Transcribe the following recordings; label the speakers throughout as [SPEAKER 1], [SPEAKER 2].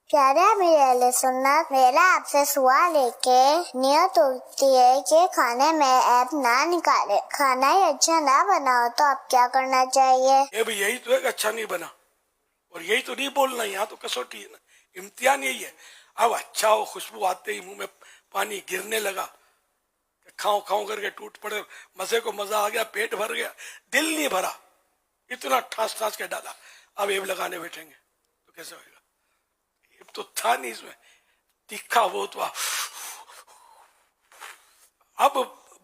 [SPEAKER 1] प्यारे अमीर अहले सुन्नत, मेरा आपसे सवाल है कि नियत होती है कि खाने में ऐब ना निकाले, खाना ही अच्छा ना बना हो तो आप क्या करना चाहिए?
[SPEAKER 2] ये भी यही तो है कि अच्छा नहीं बना, और यही तो नहीं बोलना, यहाँ तो कसौटी है ना, इम्तिहान यही है। अब अच्छा हो, खुशबू आते ही मुंह में पानी गिरने लगा, खाओ खाओ करके टूट पड़े, मजे को मजा आ गया, पेट भर गया, दिल नहीं भरा, इतना ठास ठास के डाला, अब एब लगाने बैठेंगे तो कैसे होगा? एब तो था नहीं इसमें, तीखा वो तो अब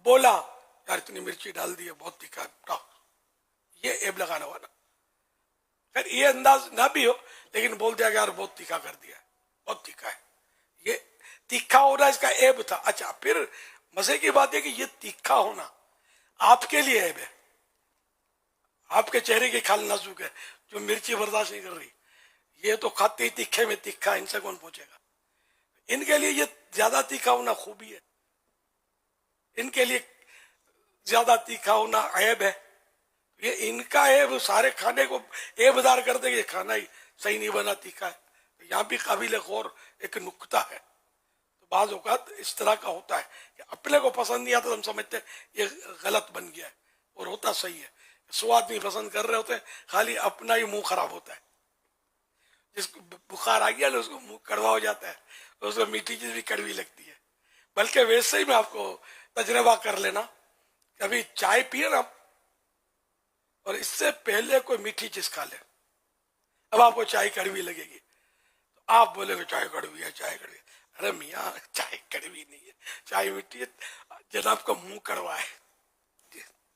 [SPEAKER 2] बोला यार इतनी मिर्ची डाल दी है, बहुत तीखा है, ये एब लगाना हुआ ना। खैर ये अंदाज ना भी हो, लेकिन बोल दिया यार बहुत तीखा कर दिया, बहुत तीखा है, ये तीखा होना इसका ऐब था। अच्छा, फिर मजे की बात है कि ये तीखा होना आपके लिए ऐब है, आपके चेहरे की खाल नाजुक है, जो मिर्ची बर्दाश्त नहीं कर रही, ये तो खाते ही तीखे में तीखा, इनसे कौन पहुंचेगा? इनके लिए ये ज्यादा तीखा होना खूबी है, इनके लिए ज्यादा तीखा होना ऐब है। ये इनका ऐब सारे खाने को ऐबदार कर देंगे, खाना ही सही नहीं बना, तीखा है। यहाँ भी काबिल गौर एक नुक्ता है। तो बाज औकात इस तरह का होता है कि अपने को पसंद नहीं आता तो हम समझते हैं ये गलत बन गया है, और होता सही है। स्वाद नहीं पसंद कर रहे होते, खाली अपना ही मुंह खराब होता है। जिसको बुखार आ गया ना उसको मुंह कड़वा हो जाता है, उसको मीठी चीज भी कड़वी लगती है। बल्कि वैसे ही मैं आपको तजर्बा कर लेना, कभी चाय पिए ना और इससे पहले कोई मीठी चीज खा ले, अब आपको चाय कड़वी लगेगी तो आप बोलेगे चाय कड़वी है, चाय कड़वी है। अरे मियाँ चाय कड़वी नहीं है, चाय मीठी है, जनाब का मुंह कड़वा है।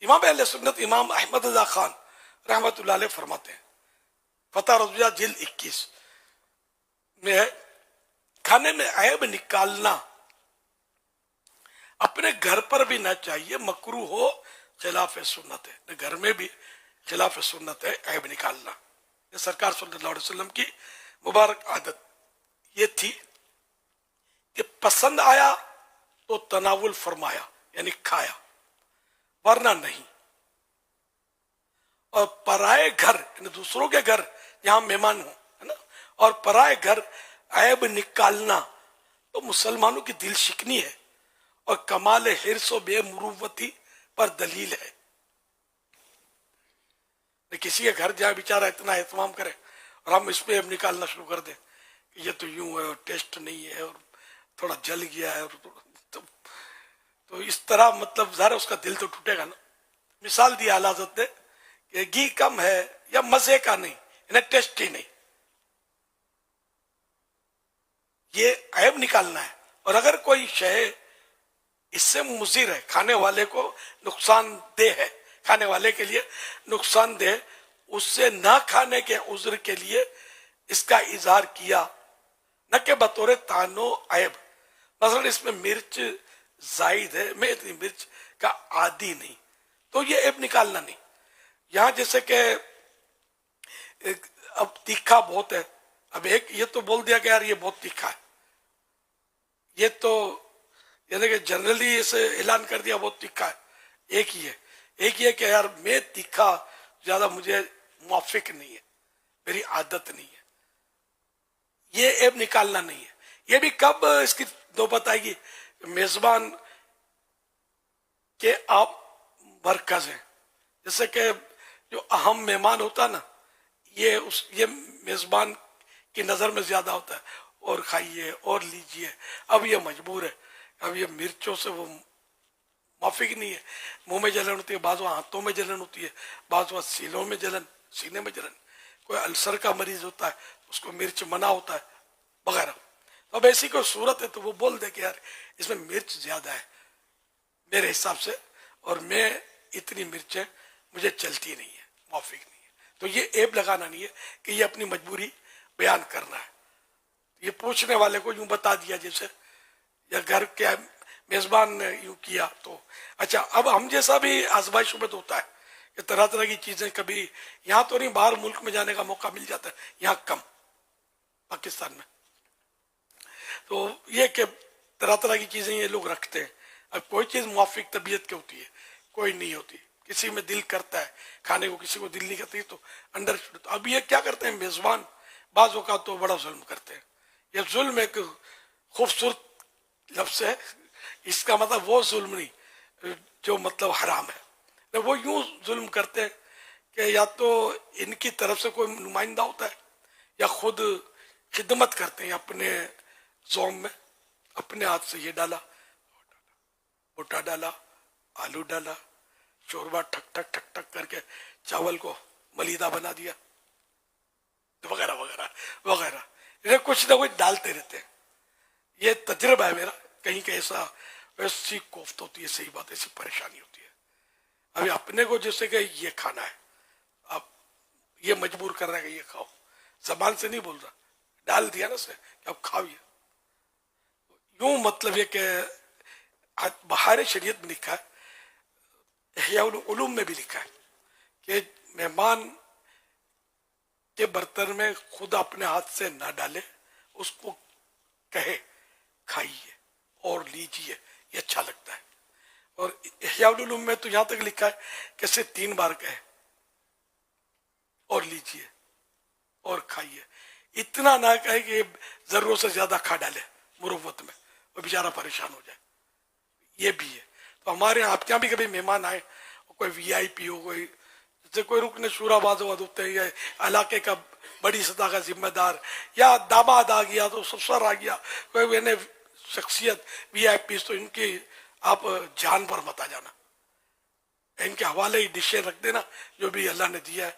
[SPEAKER 2] इमाम अहले सुन्नत इमाम अहमद रजा खान रहमतुल्लाह अलैह फरमाते हैं, फतह रज़िया जिल्द 21 में है, खाने में ऐब निकालना अपने घर पर भी ना चाहिए, मकरू हो, खिलाफ सुन्नत है। घर में भी खिलाफ सुन्नत है ऐब निकालना। ये सरकार सल्लल्लाहु अलैहि वसल्लम की मुबारक आदत ये थी कि पसंद आया तो तनावुल फरमाया, यानी खाया, वरना नहीं। और पराए घर, यानी दूसरों के घर जहां मेहमान हो, है ना, और पराए घर ऐब निकालना तो मुसलमानों की दिल शिकनी है और कमाल हिर्स व बेमुरुवती पर दलील है। किसी के घर जाए बेचारा इतना एहतमाम करे और हम इस पे अब निकालना शुरू कर दें कि ये तो यूं है और टेस्ट नहीं है और थोड़ा जल गया है, और तो इस तरह मतलब ज़रा उसका दिल तो टूटेगा ना। मिसाल दी आला हज़रत ने कि घी कम है या मजे का नहीं, इन्हें टेस्ट ही नहीं, ये ऐब निकालना है। और अगर कोई शय इससे मुज़िर है, खाने वाले को नुकसानदेह है, खाने वाले के लिए नुकसानदेह, उससे ना खाने के उज्र के लिए इसका इजहार किया, न कि बतौर तानो ऐब। मसलन इसमें मिर्च जायद है, मैं इतनी मिर्च का आदी नहीं, तो ये ऐब निकालना नहीं। यहाँ जैसे कि अब तीखा बहुत है, अब एक ये तो बोल दिया कि यार ये बहुत तीखा है, ये तो यानी कि जनरली इसे ऐलान कर दिया बहुत तीखा है। एक ही है, एक ही है कि यार मैं तीखा ज्यादा मुझे मुआफिक नहीं है, मेरी आदत नहीं है, ये ऐब निकालना नहीं है। ये भी कब इसकी नौबत आएगी? मेजबान के आप मरकज हैं, जैसे कि जो अहम मेहमान होता ना, ये मेजबान की नजर में ज्यादा होता है, और खाइए और लीजिए, अब ये मजबूर है, अब ये मिर्चों से वो माफिक नहीं है, मुंह में जलन होती है, बाजू हाथों में जलन होती है, बाजू सीनों में जलन, सीने में जलन, कोई अल्सर का मरीज होता है उसको मिर्च मना होता है वगैरह। तो अब ऐसी कोई सूरत है तो वो बोल दे कि यार इसमें मिर्च ज्यादा है मेरे हिसाब से, और मैं इतनी मिर्चें मुझे चलती नहीं है, माफिक नहीं है। तो ये ऐब लगाना नहीं है कि ये अपनी मजबूरी बयान करना है। ये पूछने वाले को यूं बता दिया जैसे, या घर के मेजबान ने यूं किया तो। अच्छा, अब हम जैसा भी आजमाइश में तो होता है कि तरह तरह की चीजें, कभी यहाँ तो नहीं, बाहर मुल्क में जाने का मौका मिल जाता है, यहाँ कम, पाकिस्तान में तो ये कि तरह तरह की चीजें ये लोग रखते हैं। अब कोई चीज मुआफिक तबीयत की होती है, कोई नहीं होती, किसी में दिल करता है खाने को, किसी को दिल नहीं करती, तो अंडर। अब ये क्या करते हैं मेजबान, बाजों का तो बड़ा जुल्म करते हैं یہ ظلم ایک خوبصورت لفظ ہے، اس کا مطلب وہ ظلم نہیں جو مطلب حرام ہے، وہ یوں ظلم کرتے ہیں کہ یا تو ان کی طرف سے کوئی نمائندہ ہوتا ہے یا خود خدمت کرتے ہیں اپنے زوم میں، اپنے ہاتھ سے یہ ڈالا، بھٹا ڈالا، آلو ڈالا، شوربہ ٹھک ٹھک ٹھک ٹھک کر کے چاول کو ملیدہ بنا دیا، وغیرہ وغیرہ وغیرہ، یہ کچھ نہ کچھ ڈالتے رہتے ہیں۔ یہ تجربہ ہے میرا، کہیں کہ ایسی کوفت ہوتی ہے، صحیح بات، ایسی پریشانی ہوتی ہے۔ ابھی اپنے کو جیسے کہ یہ کھانا ہے، اب یہ مجبور کر رہا ہے کہ یہ کھاؤ، زبان سے نہیں بول رہا، ڈال دیا نا سے کہ اب کھاؤ یہ۔ یوں مطلب یہ کہ بہار شریعت میں لکھا ہے، احیاء العلوم میں بھی لکھا ہے کہ مہمان کے برتن میں خود اپنے ہاتھ سے نہ ڈالے، اس کو کہے کھائیے اور لیجیے، یہ اچھا لگتا ہے۔ اور احیاء العلوم میں تو یہاں تک لکھا ہے کہ اسے 3 بار کہے اور لیجیے اور کھائیے، اتنا نہ کہے کہ ضرورت سے زیادہ کھا ڈالے مروت میں، وہ بیچارہ پریشان ہو جائے۔ یہ بھی ہے۔ تو ہمارے یہاں آپ کے یہاں بھی کبھی مہمان آئے، کوئی وی آئی پی ہو، کوئی جیسے کوئی رکن شورا باز ہوتے ہیں، یا علاقے کا بڑی سطح کا ذمہ دار، یا داماد آ گیا تو سسر آ گیا، کوئی شخصیت وی آئی پی، تو ان کی آپ جان پر مت آ جانا، ان کے حوالے ہی ڈشیں رکھ دینا جو بھی اللہ نے دیا ہے۔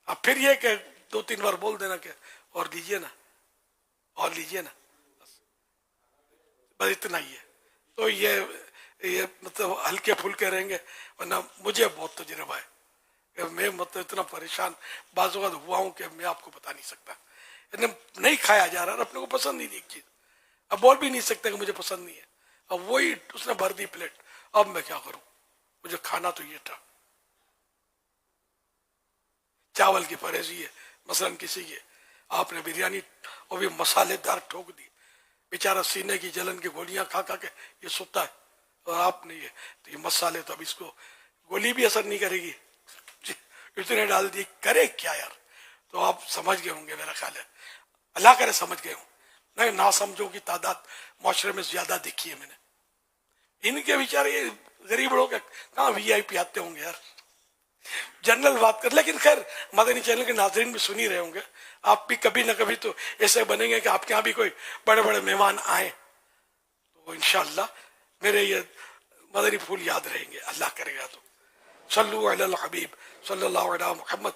[SPEAKER 2] اب پھر یہ کہ 2-3 بار بول دینا کہ اور لیجیے نا، اور لیجیے نا، بس اتنا ہی ہے۔ تو یہ مطلب ہلکے پھلکے رہیں گے، ورنہ مجھے بہت تجربہ ہے کہ میں مطلب اتنا پریشان بعض اوقات ہوا ہوں کہ میں آپ کو بتا نہیں سکتا، نہیں کھایا جا رہا، اپنے کو پسند نہیں ایک چیز، اب بول بھی نہیں سکتا کہ مجھے پسند نہیں ہے، اب وہی اس نے بھر دی پلیٹ، اب میں کیا کروں، مجھے کھانا تو یہ تھا۔ چاول کی پرہیزی ہے، مثلا کسی کے آپ نے بریانی وہ بھی مسالے دار ٹھوک دی، بیچارہ سینے کی جلن کی گولیاں کھا کھا کے یہ سوتا ہے، اور آپ نے تو یہ مسالے تو اب اس کو گولی بھی اثر نہیں کرے گی، اتنے ڈال دی، کرے کیا یار۔ تو آپ سمجھ گئے ہوں گے، میرا خیال ہے اللہ کرے سمجھ گئے ہوں، نہیں نا سمجھوں کی تعداد معاشرے میں زیادہ دیکھی ہے میں نے۔ ان کے بیچارے یہ غریب لوگ کہاں وی آئی پی آتے ہوں گے یار، جنرل بات کر۔ لیکن خیر مدنی چینل کے ناظرین بھی سن ہی رہے ہوں گے، آپ بھی کبھی نہ کبھی تو ایسے بنیں گے کہ آپ کے یہاں بھی کوئی بڑے بڑے مہمان آئیں، تو انشاءاللہ میرے یہ مدنی پھول یاد رہیں گے، اللہ کرے گا تو۔ صلو علی الحبیب صلی اللہ علیہ محمد